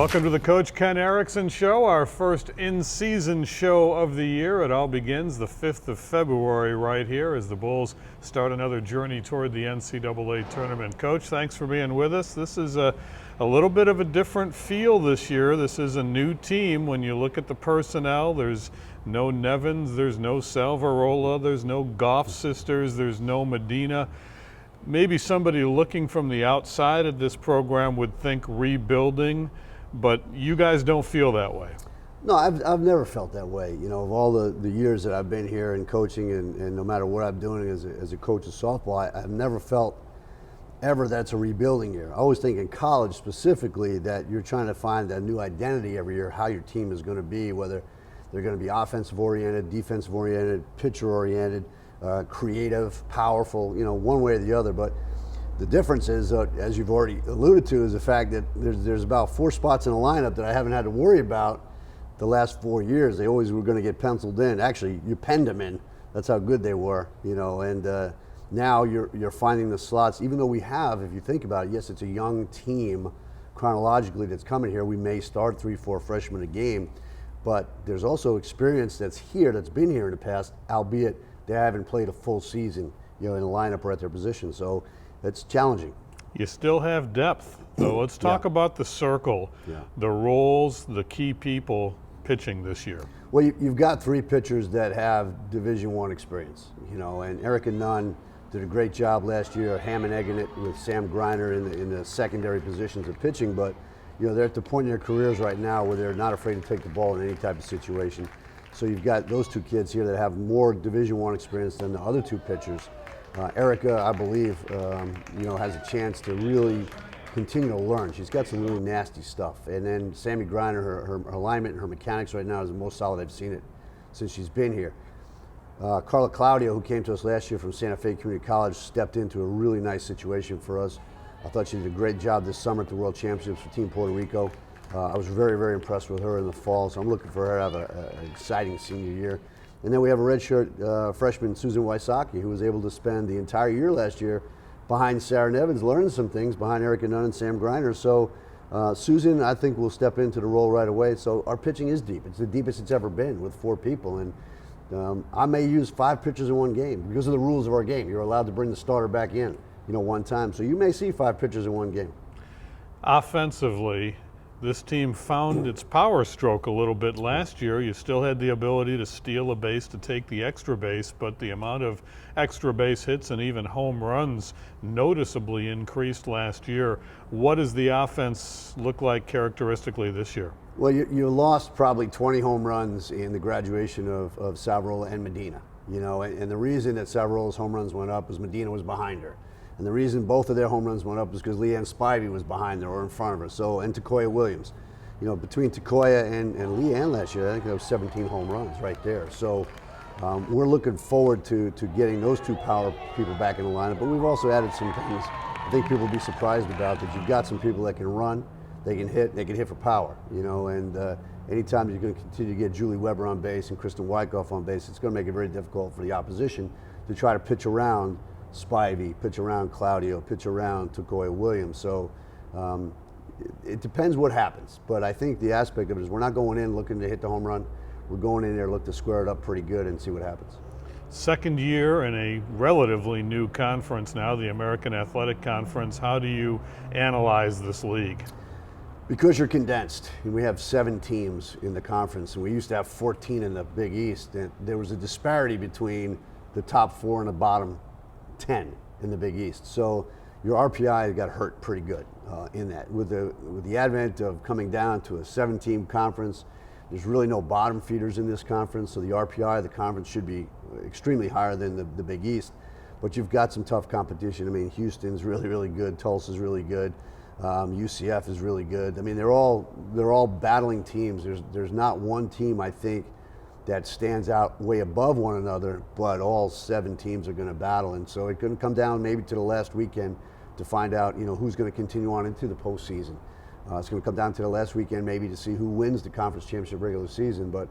Welcome to the Coach Ken Eriksen Show, our first in-season show of the year. It all begins the 5th of February right here as the Bulls start another journey toward the NCAA tournament. Coach, thanks for being with us. This is a little bit of a different feel this year. This is a new team. When you look at the personnel, there's no Nevins, there's no Salvarola, there's no Goff sisters, there's no Medina. Maybe somebody looking from the outside of this program would think rebuilding, but you guys don't feel that way. No, I've never felt that way. You know, of all the years that I've been here and coaching, and no matter what I'm doing as a coach of softball, I've never felt ever that's a rebuilding year. I always think in college specifically that you're trying to find a new identity every year, how your team is going to be, whether they're going to be offensive oriented, defensive oriented, pitcher oriented, creative, powerful, you know, one way or the other. But the difference is, as you've already alluded to, is the fact that there's about 4 spots in the lineup that I haven't had to worry about the last 4 years. They always were going to get penciled in. Actually, you penned them in. That's how good they were, you know. And now you're finding the slots. Even though we have, if you think about it, yes, it's a young team chronologically that's coming here. We may start 3-4 freshmen a game, but there's also experience that's here, that's been here in the past, albeit they haven't played a full season, you know, in the lineup or at their position. So it's challenging. You still have depth, so let's talk about the circle, the roles, the key people pitching this year. Well, you've got 3 pitchers that have Division I experience, you know, and Eriksen did a great job last year, ham and egging it with Sam Griner in the secondary positions of pitching. But you know, they're at the point in their careers right now where they're not afraid to take the ball in any type of situation. So you've got those 2 kids here that have more Division I experience than the other 2 pitchers. Erica, I believe, you know, has a chance to really continue to learn. She's got some really nasty stuff. And then Sammy Griner, her alignment and her mechanics right now is the most solid I've seen it since she's been here. Carla Claudio, who came to us last year from Santa Fe Community College, stepped into a really nice situation for us. I thought she did a great job this summer at the World Championships for Team Puerto Rico. I was very, very impressed with her in the fall, so I'm looking for her to have an exciting senior year. And then we have a redshirt freshman, Susan Wysocki, who was able to spend the entire year last year behind Sarah Nevins, learning some things behind Eriksen and Sam Griner. So Susan, I think, will step into the role right away. So our pitching is deep. It's the deepest it's ever been with 4 people. And I may use 5 pitchers in one game because of the rules of our game. You're allowed to bring the starter back in, you know, one time. So you may see 5 pitchers in one game. Offensively, this team found its power stroke a little bit last year. You still had the ability to steal a base, to take the extra base, but the amount of extra base hits and even home runs noticeably increased last year. What does the offense look like characteristically this year? Well, you lost probably 20 home runs in the graduation of Salvarola and Medina, you know, and the reason that Salvarola's home runs went up was Medina was behind her. And the reason both of their home runs went up was because Leanne Spivey was behind her or in front of her. So, and Takoya Williams. You know, between Takoya and Leanne last year, I think there was 17 home runs right there. So we're looking forward to getting those 2 power people back in the lineup. But we've also added some things I think people will be surprised about, that you've got some people that can run, they can hit for power, you know, and anytime you're going to continue to get Julie Weber on base and Kristen Wyckoff on base, it's going to make it very difficult for the opposition to try to pitch around Spivey, pitch around Claudio, pitch around Takoya Williams. So it depends what happens. But I think the aspect of it is we're not going in looking to hit the home run. We're going in there look to square it up pretty good and see what happens. Second year in a relatively new conference now, the American Athletic Conference. How do you analyze this league? Because you're condensed, and we have 7 teams in the conference, and we used to have 14 in the Big East, and there was a disparity between the top 4 and the bottom 10 in the Big East. So your RPI got hurt pretty good in that. With the advent of coming down to a 7-team conference, there's really no bottom feeders in this conference, so the RPI of the conference should be extremely higher than the Big East. But you've got some tough competition. I mean, Houston's really, really good. Tulsa's really good. UCF is really good. I mean, they're all battling teams. There's not one team, I think, that stands out way above one another, but all 7 teams are going to battle. And so it's going to come down maybe to the last weekend to find out, you know, who's going to continue on into the postseason. It's going to come down to the last weekend maybe to see who wins the conference championship regular season. But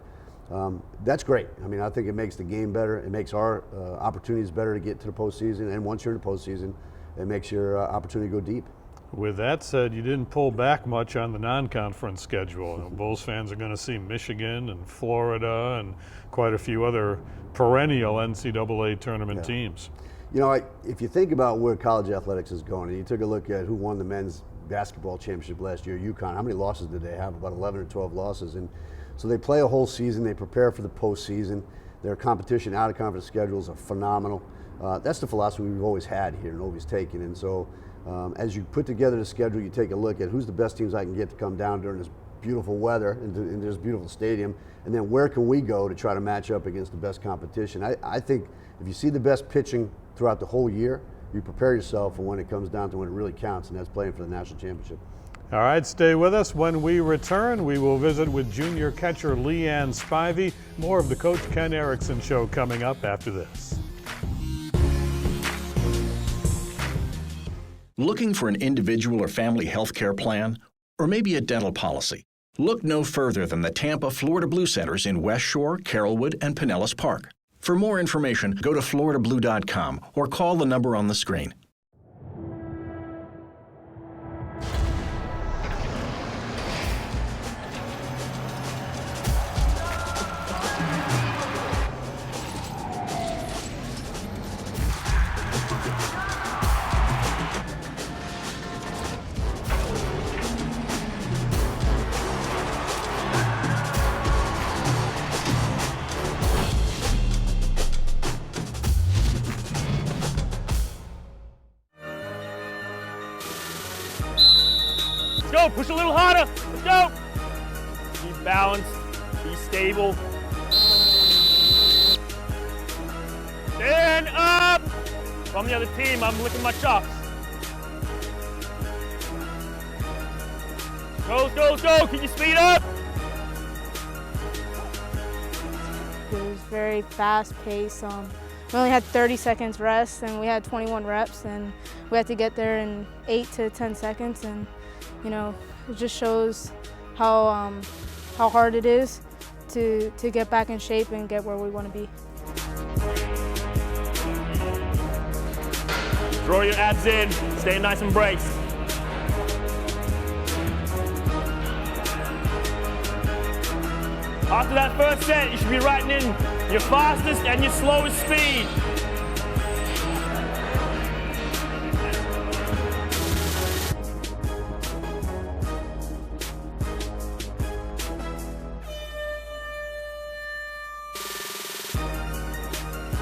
that's great. I mean, I think it makes the game better. It makes our opportunities better to get to the postseason. And once you're in the postseason, it makes your opportunity to go deep. With that said, you didn't pull back much on the non-conference schedule. You know, Bulls fans are going to see Michigan and Florida and quite a few other perennial NCAA tournament teams. You know, if you think about where college athletics is going, and you took a look at who won the men's basketball championship last year, UConn, how many losses did they have? About 11 or 12 losses. And so they play a whole season, they prepare for the postseason. Their competition out of conference schedules are phenomenal. That's the philosophy we've always had here and always taken. And so as you put together the schedule, you take a look at who's the best teams I can get to come down during this beautiful weather in this beautiful stadium, and then where can we go to try to match up against the best competition. I think if you see the best pitching throughout the whole year, you prepare yourself for when it comes down to when it really counts, and that's playing for the national championship. All right, stay with us. When we return, we will visit with junior catcher Leanne Spivey. More of the Coach Ken Eriksen Show coming up after this. Looking for an individual or family health care plan? Or maybe a dental policy? Look no further than the Tampa Florida Blue Centers in West Shore, Carrollwood, and Pinellas Park. For more information, go to floridablue.com or call the number on the screen. Go, push a little harder. Let's go. Be balanced, be stable. Stand up. If I'm the other team, I'm licking my chops. Go, go, go. Can you speed up? It was very fast paced. We only had 30 seconds rest and we had 21 reps and we had to get there in 8 to 10 seconds, and you know, it just shows how hard it is to get back in shape and get where we want to be. Draw your abs in, stay nice and braced. After that first set, you should be writing in your fastest and your slowest speed.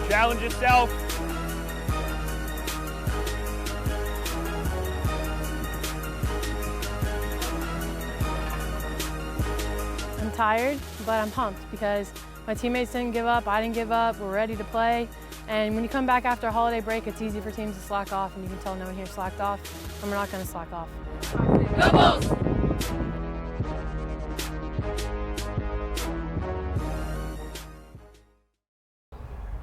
Challenge yourself. I'm tired, but I'm pumped because my teammates didn't give up, I didn't give up, we're ready to play. And when you come back after a holiday break, it's easy for teams to slack off, and you can tell no one here slacked off, and we're not going to slack off. Go Bulls!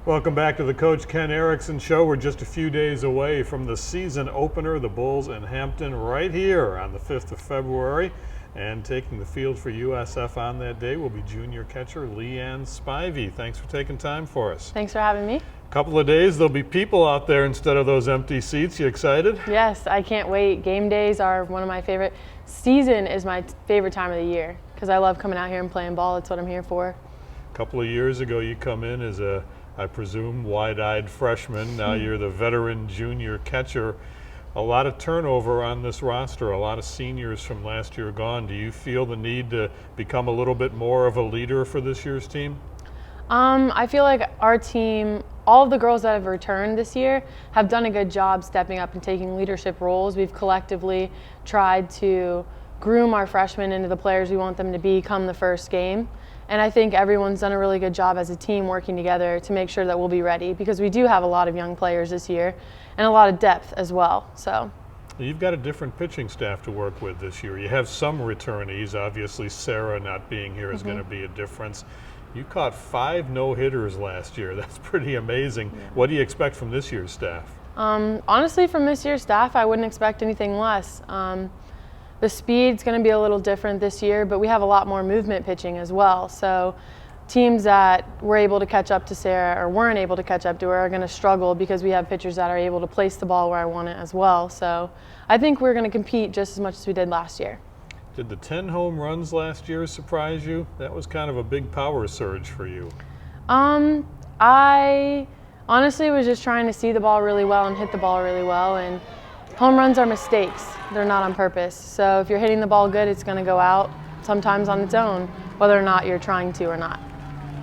Welcome back to the Coach Ken Eriksen Show. We're just a few days away from the season opener, the Bulls in Hampton, right here on the 5th of February. And taking the field for USF on that day will be junior catcher Leanne Spivey. Thanks for taking time for us. Thanks for having me. A couple of days, there'll be people out there instead of those empty seats. You excited? Yes, I can't wait. Game days are one of my favorite. Season is my favorite time of the year because I love coming out here and playing ball. That's what I'm here for. A couple of years ago, you come in as a, I presume, wide-eyed freshman. Now you're the veteran junior catcher. A lot of turnover on this roster, a lot of seniors from last year gone. Do you feel the need to become a little bit more of a leader for this year's team? I feel like our team, all of the girls that have returned this year have done a good job stepping up and taking leadership roles. We've collectively tried to groom our freshmen into the players we want them to be come the first game. And I think everyone's done a really good job as a team working together to make sure that we'll be ready, because we do have a lot of young players this year and a lot of depth as well. So you've got a different pitching staff to work with this year. You have some returnees. Obviously, Sarah not being here is going to be a difference. You caught 5 no-hitters last year. That's pretty amazing. Yeah. What do you expect from this year's staff? Honestly, from this year's staff, I wouldn't expect anything less. The speed's going to be a little different this year, but we have a lot more movement pitching as well. So teams that were able to catch up to Sarah or weren't able to catch up to her are going to struggle because we have pitchers that are able to place the ball where I want it as well. So I think we're going to compete just as much as we did last year. Did the 10 home runs last year surprise you? That was kind of a big power surge for you. I honestly was just trying to see the ball really well and hit the ball really well, and home runs are mistakes. They're not on purpose. So if you're hitting the ball good, it's going to go out sometimes on its own, whether or not you're trying to or not.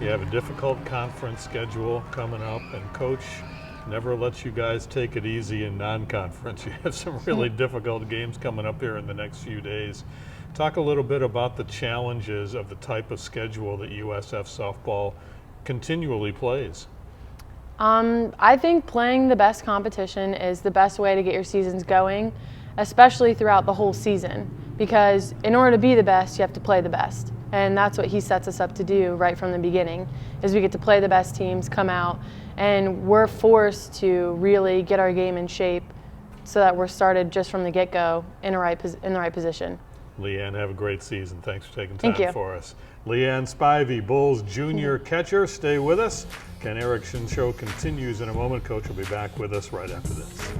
You have a difficult conference schedule coming up, and Coach never lets you guys take it easy in non-conference. You have some really difficult games coming up here in the next few days. Talk a little bit about the challenges of the type of schedule that USF softball continually plays. I think playing the best competition is the best way to get your seasons going, especially throughout the whole season, because in order to be the best, you have to play the best. And that's what he sets us up to do right from the beginning, is we get to play the best teams, come out, and we're forced to really get our game in shape so that we're started just from the get-go in the right position. Leanne, have a great season. Thanks for taking Thank time you. for us. Leanne Spivey, Bulls junior catcher. Stay with us. Ken Eriksen Show continues in a moment. Coach will be back with us right after this.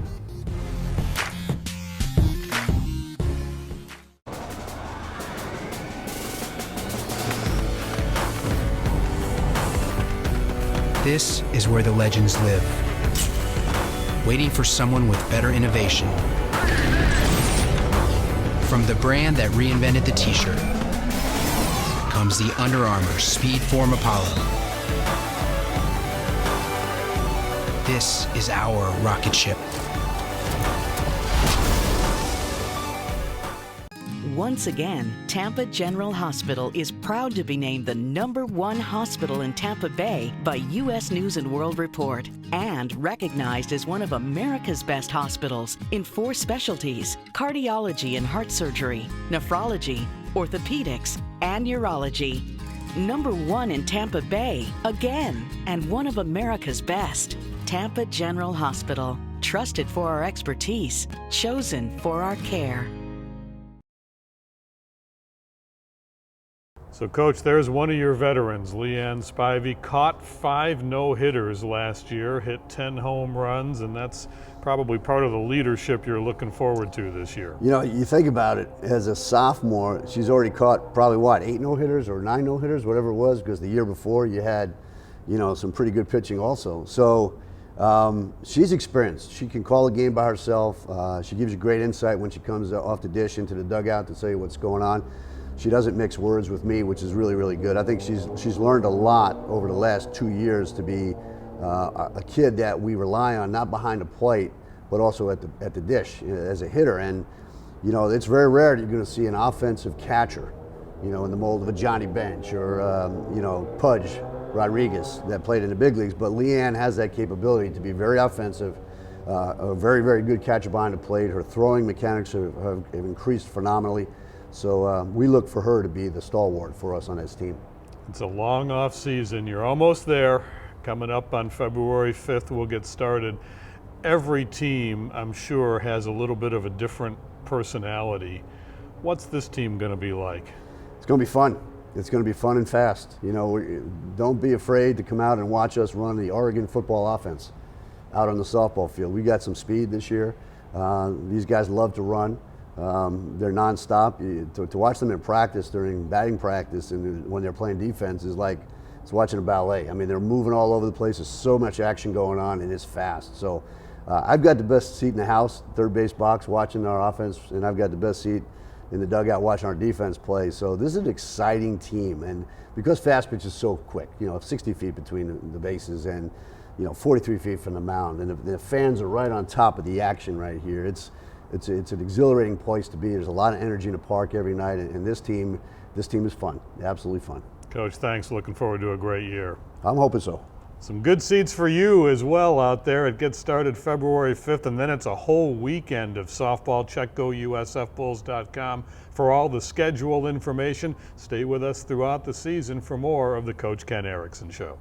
This is where the legends live, waiting for someone with better innovation. From the brand that reinvented the t-shirt comes the Under Armour Speedform Apollo. This is our rocket ship. Once again, Tampa General Hospital is proud to be named the #1 hospital in Tampa Bay by U.S. News & World Report and recognized as one of America's best hospitals in 4 specialties: cardiology and heart surgery, nephrology, orthopedics, and urology. #1 in Tampa Bay, again, and one of America's best. Tampa General Hospital, trusted for our expertise, chosen for our care. So, Coach, there's one of your veterans, Leanne Spivey, caught 5 no-hitters last year, hit 10 home runs, and that's probably part of the leadership you're looking forward to this year. You know, you think about it, as a sophomore, she's already caught probably, what, 8 no-hitters or 9 no-hitters, whatever it was, because the year before you had, you know, some pretty good pitching also. So she's experienced. She can call a game by herself. She gives you great insight when she comes off the dish into the dugout to tell you what's going on. She doesn't mix words with me, which is really, really good. I think she's learned a lot over the last 2 years to be a kid that we rely on, not behind the plate, but also at the dish as a hitter. And you know, it's very rare that you're going to see an offensive catcher, you know, in the mold of a Johnny Bench or you know, Pudge Rodriguez that played in the big leagues. But Leanne has that capability to be very offensive, a very, very good catcher behind the plate. Her throwing mechanics have increased phenomenally. So we look for her to be the stalwart for us on this team. It's a long off season. You're almost there. Coming up on February 5th, we'll get started. Every team, I'm sure, has a little bit of a different personality. What's this team going to be like? It's going to be fun. It's going to be fun and fast. You know, don't be afraid to come out and watch us run the Oregon football offense out on the softball field. We got some speed this year. These guys love to run. They're nonstop. To watch them in practice during batting practice and when they're playing defense is like it's watching a ballet. I mean, they're moving all over the place. There's so much action going on, and it's fast. So I've got the best seat in the house, third base box, watching our offense, and I've got the best seat in the dugout watching our defense play. So this is an exciting team, and because fast pitch is so quick, you know, 60 feet between the bases and, you know, 43 feet from the mound, and the fans are right on top of the action right here. It's an exhilarating place to be. There's a lot of energy in the park every night, and this team is fun, absolutely fun. Coach, thanks. Looking forward to a great year. I'm hoping so. Some good seats for you as well out there. It gets started February 5th, and then it's a whole weekend of softball. Check gousfbulls.com for all the schedule information. Stay with us throughout the season for more of the Coach Ken Eriksen Show.